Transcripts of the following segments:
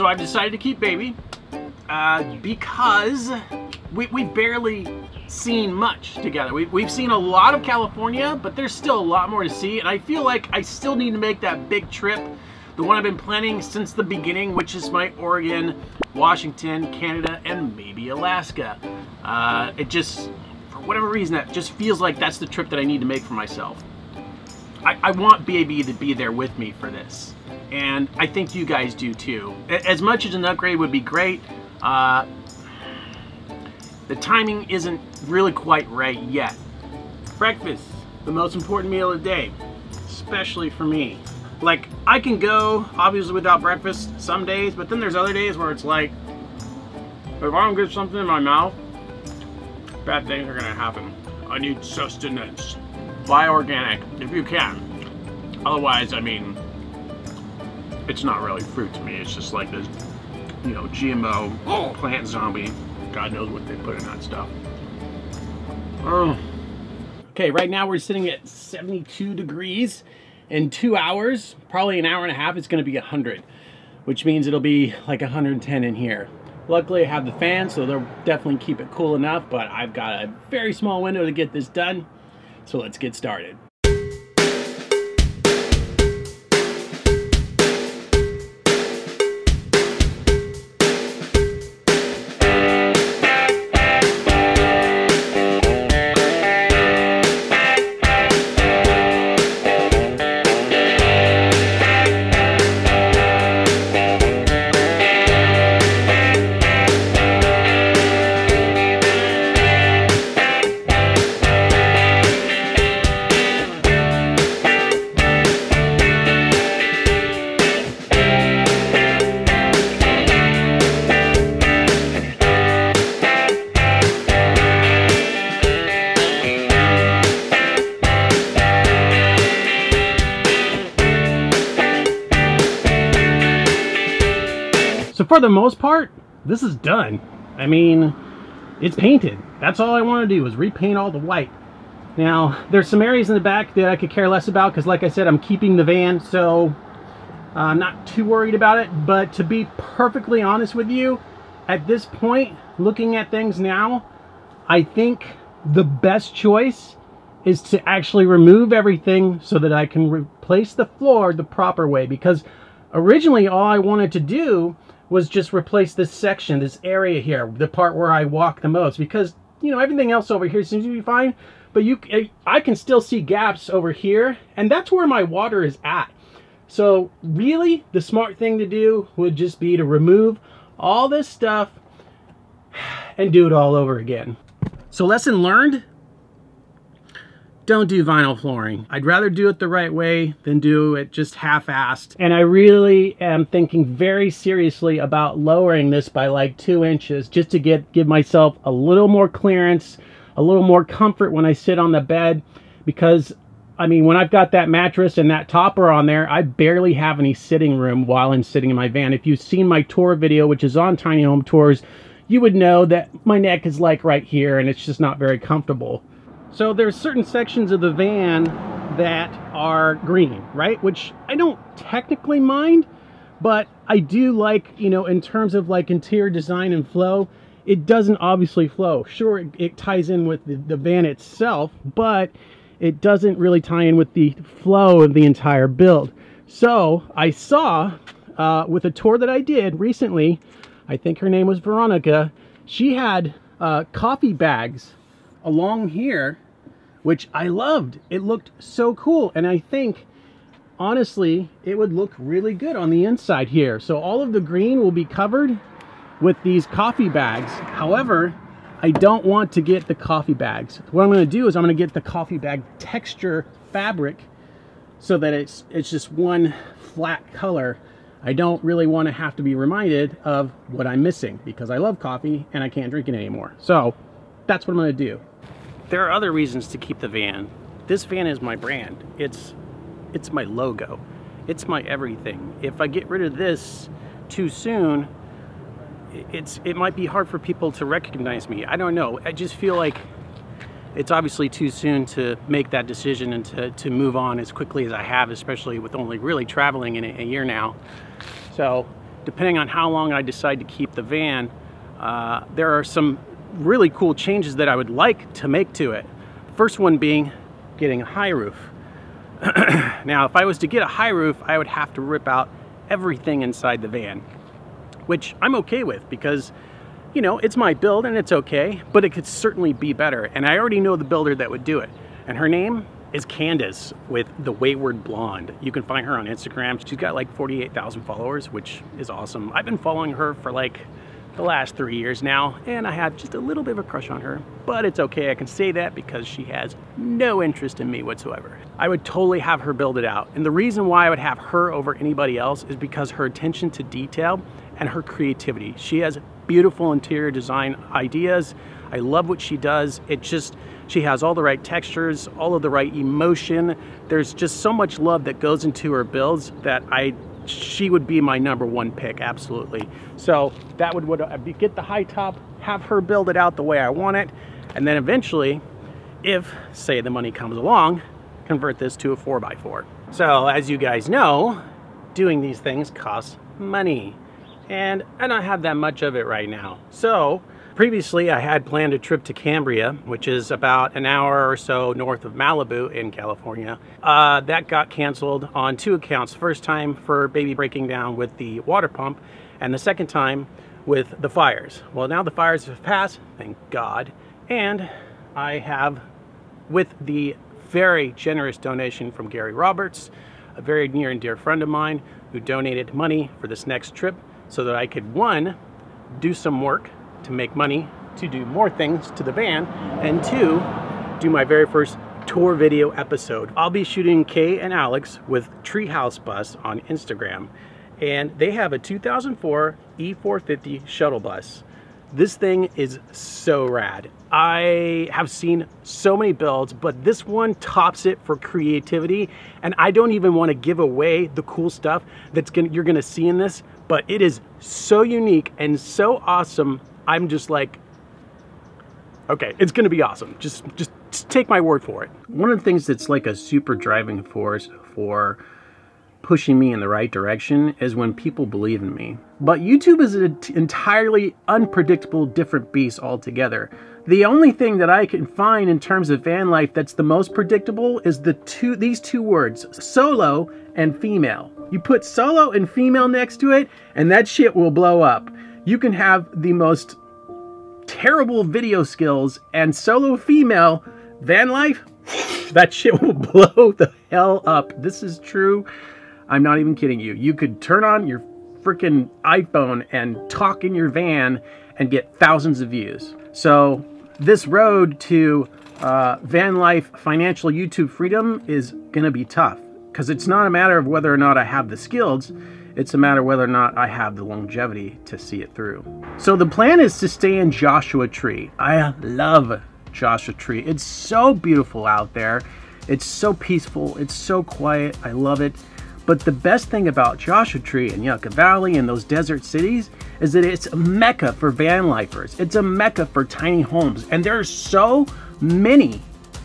So I've decided to keep baby because we've barely seen much together. We've seen a lot of California, but there's still a lot more to see, and I feel like I still need to make that big trip, the one I've been planning since the beginning, which is my Oregon, Washington, Canada, and maybe Alaska. It just, for whatever reason, that just feels like that's the trip that I need to make for myself. I want baby to be there with me for this, and I think you guys do too. As much as an upgrade would be great, the timing isn't really quite right yet. Breakfast, the most important meal of the day, especially for me. Like, I can go, obviously, without breakfast some days, but then there's other days where it's like, if I don't get something in my mouth, bad things are gonna happen. I need sustenance. Buy organic, if you can. Otherwise, I mean, it's not really fruit to me. It's just like this, you know, GMO plant zombie. God knows what they put in that stuff. Oh. Okay, right now we're sitting at 72 degrees. In 2 hours, probably an hour and a half, it's gonna be 100, which means it'll be like 110 in here. Luckily I have the fan, so they'll definitely keep it cool enough, but I've got a very small window to get this done. So let's get started. So for the most part, this is done. I mean, it's painted. That's all I want to do is repaint all the white. Now, there's some areas in the back that I could care less about because, like I said, I'm keeping the van, so I'm not too worried about it. But to be perfectly honest with you, at this point, looking at things now, I think the best choice is to actually remove everything so that I can replace the floor the proper way. Because originally all I wanted to do was just replace this section, this area here, the part where I walk the most, because, you know, everything else over here seems to be fine, but I can still see gaps over here, and that's where my water is at. So really, the smart thing to do would just be to remove all this stuff and do it all over again. So lesson learned, don't do vinyl flooring. I'd rather do it the right way than do it just half-assed. And I really am thinking very seriously about lowering this by like 2 inches just to give myself a little more clearance, a little more comfort when I sit on the bed. Because, I mean, when I've got that mattress and that topper on there, I barely have any sitting room while I'm sitting in my van. If you've seen my tour video, which is on Tiny Home Tours, you would know that my neck is like right here and it's just not very comfortable. So there's certain sections of the van that are green, right? Which I don't technically mind, but I do like, you know, in terms of like interior design and flow, it doesn't obviously flow. Sure, it ties in with the van itself, but it doesn't really tie in with the flow of the entire build. So I saw with a tour that I did recently, I think her name was Veronica, she had coffee bags along here, which I loved. It looked so cool, and I think honestly it would look really good on the inside here. So all of the green will be covered with these coffee bags. However, I don't want to get the coffee bags. What I'm going to do is I'm going to get the coffee bag texture fabric so that it's just one flat color. I don't really want to have to be reminded of what I'm missing because I love coffee and I can't drink it anymore. So that's what I'm going to do. There are other reasons to keep the van. This van is my brand. It's my logo. It's my everything. If I get rid of this too soon, it might be hard for people to recognize me. I don't know. I just feel like it's obviously too soon to make that decision and to move on as quickly as I have, especially with only really traveling in a year now. So depending on how long I decide to keep the van, there are some really cool changes that I would like to make to it. First one being getting a high roof. Now, if I was to get a high roof, I would have to rip out everything inside the van, which I'm okay with because, you know, it's my build and it's okay, but it could certainly be better. And I already know the builder that would do it. And her name is Candace with the Wayward Blonde. You can find her on Instagram. She's got like 48,000 followers, which is awesome. I've been following her for like the last 3 years now, and I have just a little bit of a crush on her, but it's okay. I can say that because she has no interest in me whatsoever. I would totally have her build it out. And the reason why I would have her over anybody else is because her attention to detail and her creativity. She has beautiful interior design ideas. I love what she does. She has all the right textures, all of the right emotion. There's just so much love that goes into her builds that she would be my #1 pick, absolutely. So that would get the high top, have her build it out the way I want it, and then eventually, if, say, the money comes along, convert this to a 4x4. So as you guys know, doing these things costs money, and I don't have that much of it right now. So previously, I had planned a trip to Cambria, which is about an hour or so north of Malibu in California. That got canceled on 2 accounts. First time for baby breaking down with the water pump, and the second time with the fires. Well, now the fires have passed, thank God, and I have, with the very generous donation from Gary Roberts, a very near and dear friend of mine who donated money for this next trip so that I could, 1, do some work to make money to do more things to the van, and 2, do my very first tour video episode. I'll be shooting Kay and Alex with Treehouse Bus on Instagram, and they have a 2004 E450 shuttle bus. This thing is so rad. I have seen so many builds, but this one tops it for creativity, and I don't even want to give away the cool stuff you're gonna see in this, but it is so unique and so awesome. I'm just like, okay, it's gonna be awesome. Just take my word for it. One of the things that's like a super driving force for pushing me in the right direction is when people believe in me. But YouTube is an entirely unpredictable, different beast altogether. The only thing that I can find in terms of van life that's the most predictable is these two words, solo and female. You put solo and female next to it, and that shit will blow up. You can have the most terrible video skills and solo female van life, that shit will blow the hell up. This is true. I'm not even kidding you. You could turn on your freaking iPhone and talk in your van and get thousands of views. So this road to van life financial YouTube freedom is gonna be tough, because it's not a matter of whether or not I have the skills, it's a matter of whether or not I have the longevity to see it through. So the plan is to stay in Joshua Tree. I love Joshua Tree. It's so beautiful out there. It's so peaceful. It's so quiet. I love it. But the best thing about Joshua Tree and Yucca Valley and those desert cities is that it's a mecca for van lifers. It's a mecca for tiny homes. And there are so many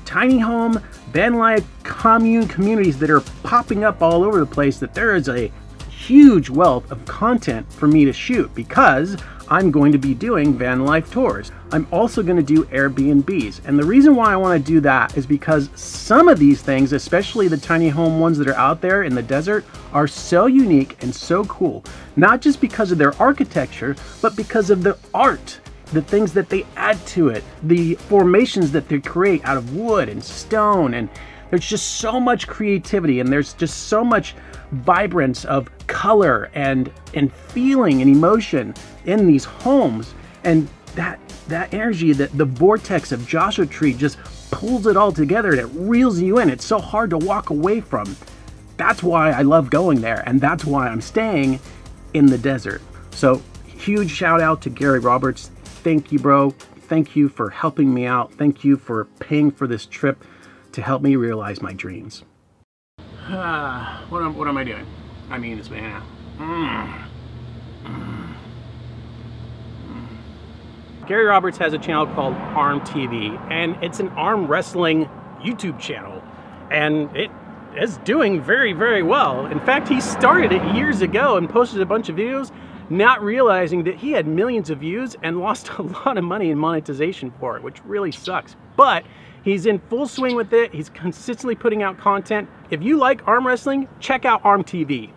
tiny home, van life, communities that are popping up all over the place that there is a huge wealth of content for me to shoot, because I'm going to be doing van life tours. I'm also going to do Airbnbs, and the reason why I want to do that is because some of these things, especially the tiny home ones that are out there in the desert, are so unique and so cool, not just because of their architecture, but because of the art, the things that they add to it, the formations that they create out of wood and stone, and there's just so much creativity, and there's just so much vibrance of color and feeling and emotion in these homes. And that energy, that the vortex of Joshua Tree just pulls it all together and it reels you in. It's so hard to walk away from. That's why I love going there, and that's why I'm staying in the desert. So huge shout out to Gary Roberts. Thank you, bro. Thank you for helping me out. Thank you for paying for this trip to help me realize my dreams. What am I doing? I mean, this man. Gary Roberts has a channel called Arm TV, and it's an arm wrestling YouTube channel, and is doing very, very well. In fact, he started it years ago and posted a bunch of videos, not realizing that he had millions of views and lost a lot of money in monetization for it, which really sucks. But he's in full swing with it. He's consistently putting out content. If you like arm wrestling, check out Arm TV.